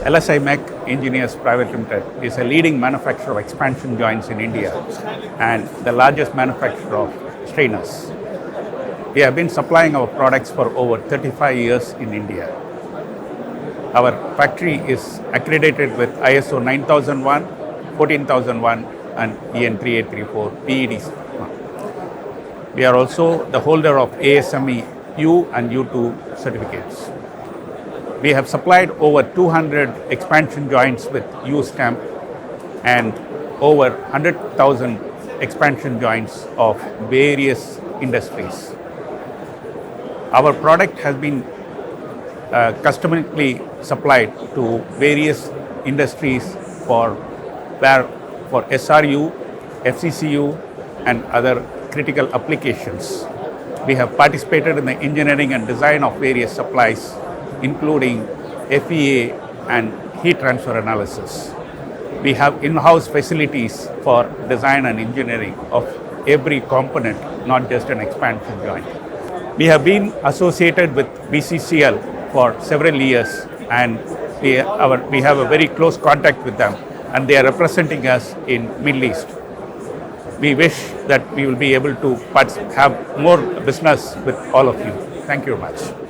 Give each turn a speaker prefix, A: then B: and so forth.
A: LSI-Mech Engineers Private Limited is a leading manufacturer of expansion joints in India and the largest manufacturer of strainers. We have been supplying our products for over 35 years in India. Our factory is accredited with ISO 9001, 14001 and EN 3834 PEDs. We are also the holder of ASME U and U2 certificates. We have supplied over 200 expansion joints with U stamp and over 100,000 expansion joints of various industries. Our product has been customarily supplied to various industries for SRU, FCCU and other critical applications. We have participated in the engineering and design of various supplies, including FEA and heat transfer analysis. We have in-house facilities for design and engineering of every component, not just an expansion joint. We have been associated with BCCL for several years and we have a very close contact with them and they are representing us in Middle East. We wish that we will be able to have more business with all of you. Thank you very much.